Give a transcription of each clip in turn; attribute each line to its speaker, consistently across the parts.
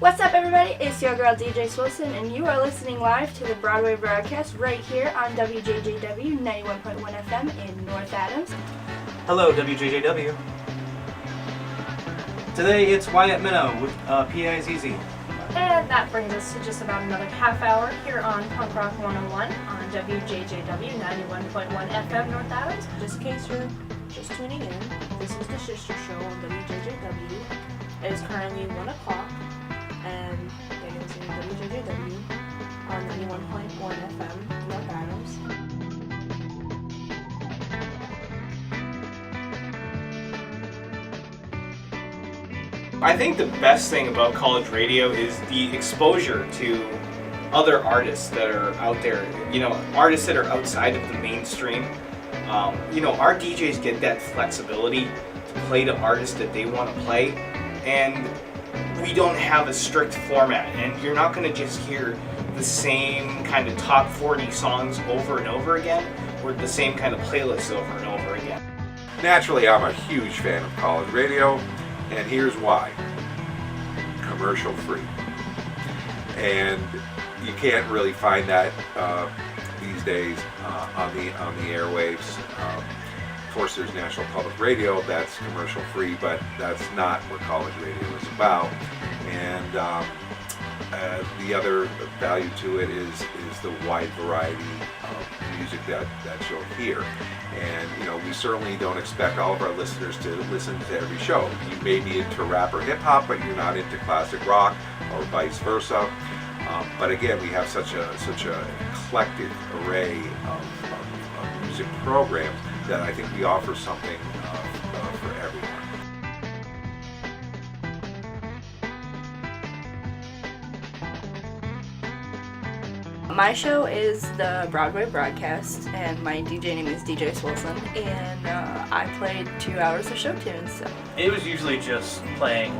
Speaker 1: What's up, everybody? It's your girl DJ Swilson, and you are listening live to the Broadway broadcast right here on WJJW 91.1 FM in North Adams.
Speaker 2: Hello, WJJW. Today it's Wyatt Minnow with PIZZ.
Speaker 3: And that brings us to just about another half hour here on Punk Rock 101 on WJJW 91.1 FM North Adams. Just in case you're just tuning in, this is the sister show on WJJW. It is currently 1 o'clock, and they're listening to WJJW on 91.1 FM North Adams.
Speaker 2: I think the best thing about college radio is the exposure to other artists that are out there, artists that are outside of the mainstream. Our DJs get that flexibility to play the artists that they want to play, and we don't have a strict format, and you're not going to just hear the same kind of top 40 songs over and over again, or the same kind of playlists over and over again.
Speaker 4: Naturally, I'm a huge fan of college radio, and here's why. Commercial free. And you can't really find that these days on the airwaves. Of course, there's National Public Radio that's commercial free, but that's not what college radio is about. And the other value to it is the wide variety of music that you'll hear. And we certainly don't expect all of our listeners to listen to every show. You may be into rap or hip hop, but you're not into classic rock, or vice versa. But again, we have such an eclectic array of music programs that I think we offer something for everyone.
Speaker 1: My show is the Broadway broadcast, and my DJ name is DJ Swilson, and I played 2 hours of show tunes. So.
Speaker 5: It was usually just playing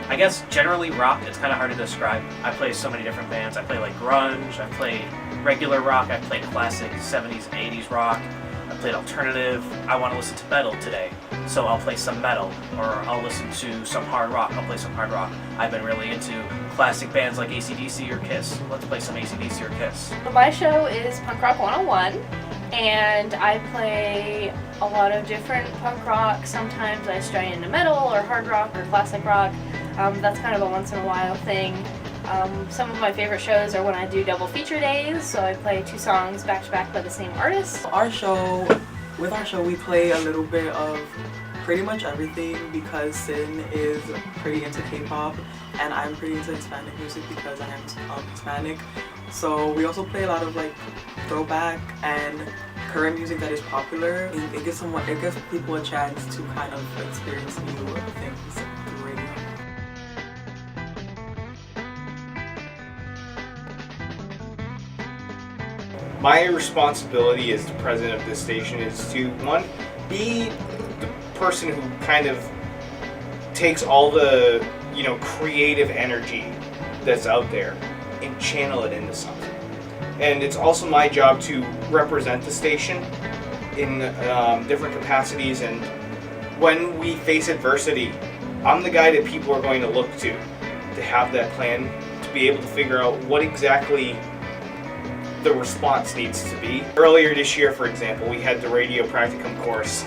Speaker 5: I guess generally rock. It's kind of hard to describe. I play so many different bands. I play grunge, I play regular rock, I play classic 70s, 80s rock, I played alternative. I want to listen to metal today, so I'll play some metal, or I'll listen to some hard rock, I'll play some hard rock. I've been really into classic bands like AC/DC or Kiss. Let's play some AC/DC or Kiss.
Speaker 3: My show is Punk Rock 101, and I play a lot of different punk rock. Sometimes I stray into metal or hard rock or classic rock. That's kind of a once in a while thing. Some of my favorite shows are when I do double feature days, so I play 2 songs back to back by the same artist.
Speaker 6: With our show, we play a little bit of pretty much everything because Sin is pretty into K-pop, and I'm pretty into Hispanic music because I am Hispanic. So we also play a lot of throwback and current music that is popular. It gives people a chance to kind of experience new things through radio.
Speaker 2: My responsibility as the president of this station is to, one, be the person who kind of takes all the, creative energy that's out there and channel it into something. And it's also my job to represent the station in different capacities, and when we face adversity, I'm the guy that people are going to look to have that plan, to be able to figure out what exactly the response needs to be. Earlier this year, for example, we had the radio practicum course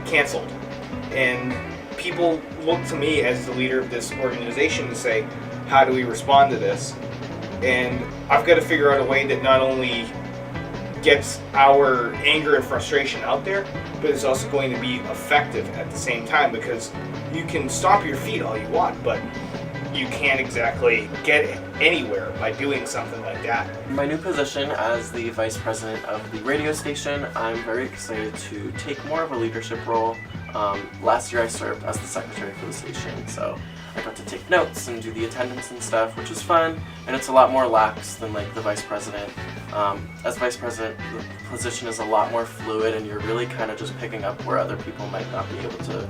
Speaker 2: canceled, and people look to me as the leader of this organization to say, how do we respond to this? And I've got to figure out a way that not only gets our anger and frustration out there, but is also going to be effective at the same time, because you can stomp your feet all you want, but you can't exactly get anywhere by doing something like that.
Speaker 7: My new position as the vice president of the radio station, I'm very excited to take more of a leadership role. Last year I served as the secretary for the station, so I got to take notes and do the attendance and stuff, which is fun, and it's a lot more lax than the vice president. As vice president, the position is a lot more fluid, and you're really kind of just picking up where other people might not be able to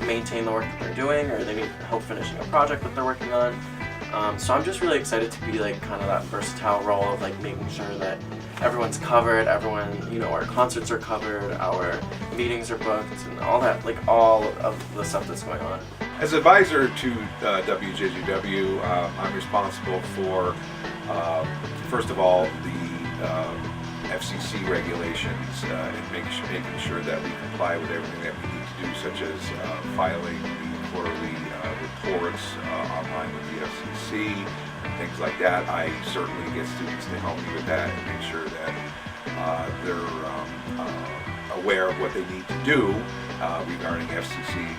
Speaker 7: maintain the work that they're doing, or they need help finishing a project that they're working on. So I'm just really excited to be kind of that versatile role of making sure that everyone's covered, our concerts are covered, our meetings are booked, and all that, like all of the stuff that's going on.
Speaker 4: As advisor to WJJW, I'm responsible for, first of all, the FCC regulations and making sure that we comply with everything that we need to do, such as filing the quarterly reports online with the FCC, and things like that. I certainly get students to help me with that and make sure that they're aware of what they need to do regarding FCC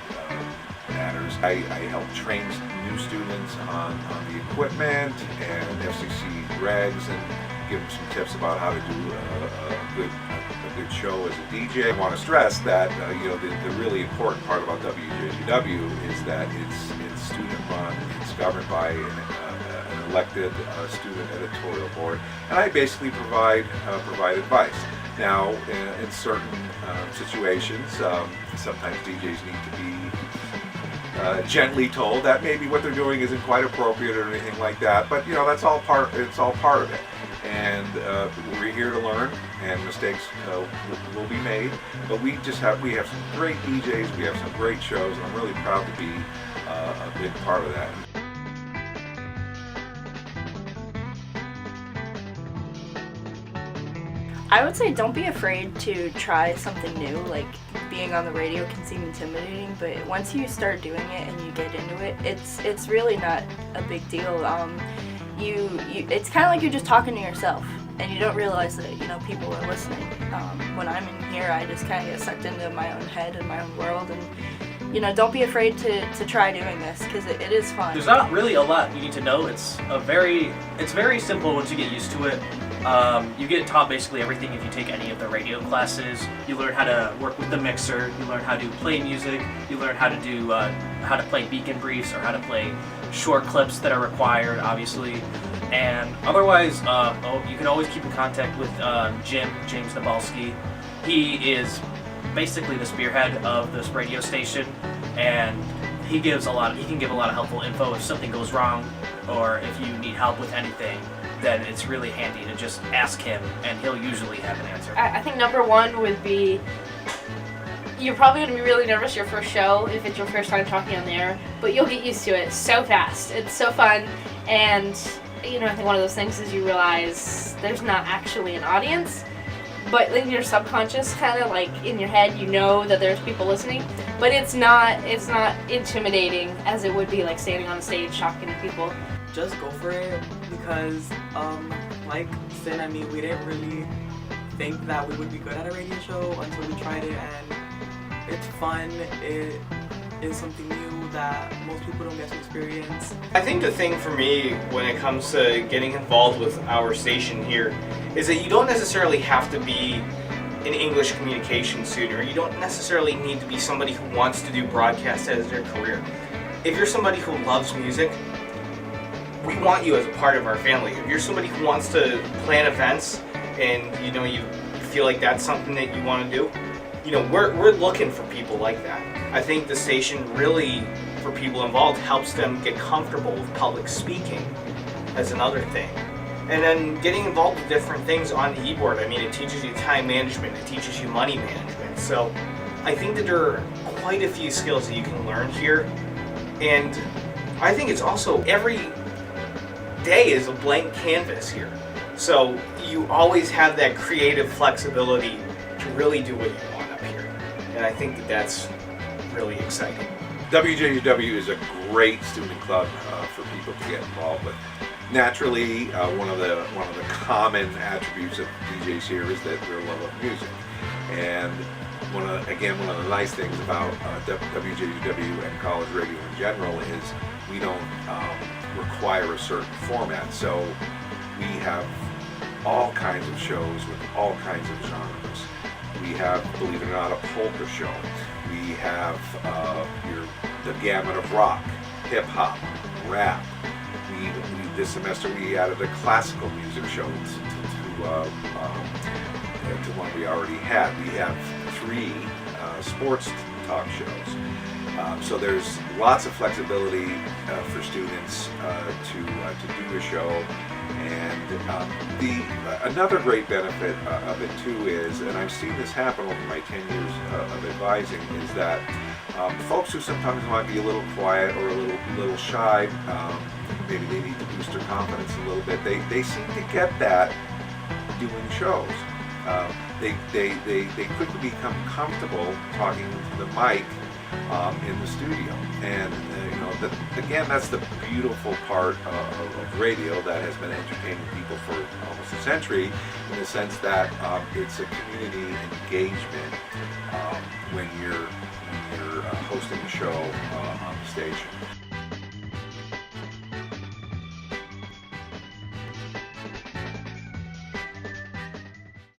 Speaker 4: matters. I help train new students on the equipment and FCC regs and give them some tips about how to do a good show as a DJ. I want to stress that the really important part about WJJW is that it's student run. It's governed by an elected student editorial board, and I basically provide advice. Now, in certain situations, sometimes DJs need to be gently told that maybe what they're doing isn't quite appropriate or anything like that. But that's all part. It's all part of it. And we're here to learn, and mistakes will be made. But we have some great DJs. We have some great shows, and I'm really proud to be a big part of that.
Speaker 1: I would say don't be afraid to try something new. Like, being on the radio can seem intimidating, but once you start doing it and you get into it, it's really not a big deal. It's kind of like you're just talking to yourself, and you don't realize that people are listening. When I'm in here, I just kind of get sucked into my own head and my own world, and don't be afraid to try doing this, because it is fun.
Speaker 5: There's not really a lot you need to know. It's very simple once you get used to it. You get taught basically everything if you take any of the radio classes. You learn how to work with the mixer. You learn how to play music. You learn how to do how to play beacon briefs, or how to play short clips that are required, obviously. And otherwise, you can always keep in contact with James Nabalski. He is basically the spearhead of this radio station, and he can give a lot of helpful info if something goes wrong, or if you need help with anything. Then it's really handy to just ask him, and he'll usually have an answer.
Speaker 3: I think number one would be, you're probably going to be really nervous your first show if it's your first time talking on the air, but you'll get used to it so fast. It's so fun, and I think one of those things is you realize there's not actually an audience, but in your subconscious, kind of like in your head, that there's people listening, but it's not intimidating as it would be like standing on a stage talking to people.
Speaker 6: Just go for it, because like Sin, we didn't really think that we would be good at a radio show until we tried it, and it's fun. It is something new that most people don't get to experience.
Speaker 2: I think the thing for me when it comes to getting involved with our station here is that you don't necessarily have to be an English communication student, or you don't necessarily need to be somebody who wants to do broadcast as their career. If you're somebody who loves music, we want you as a part of our family. If you're somebody who wants to plan events and you feel like that's something that you want to do, we're looking for people like that. I think the station really, for people involved, helps them get comfortable with public speaking as another thing. And then getting involved with different things on the e-board. It teaches you time management, it teaches you money management. So I think that there are quite a few skills that you can learn here. And I think it's also every day is a blank canvas here. So you always have that creative flexibility to really do what you want up here. And I think that that's really exciting.
Speaker 4: WJJW is a great student club for people to get involved with. Naturally, one of the common attributes of DJs here is that their love of music. And one of the nice things about WJJW and college radio in general is we don't require a certain format. So we have all kinds of shows with all kinds of genres. We have, believe it or not, a polka show. We have the gamut of rock, hip hop, rap. This semester we added a classical music show to one we already had. We have 3 sports talk shows. So there's lots of flexibility for students to do a show, And another great benefit of it too is, and I've seen this happen over my 10 years of advising, is that folks who sometimes might be a little quiet or a little shy, maybe they need to boost their confidence a little bit. They seem to get that doing shows. They quickly become comfortable talking to the mic in the studio, and again, that's the beautiful part of radio that has been entertaining people for almost a century, in the sense that it's a community engagement when you're hosting a show on the station.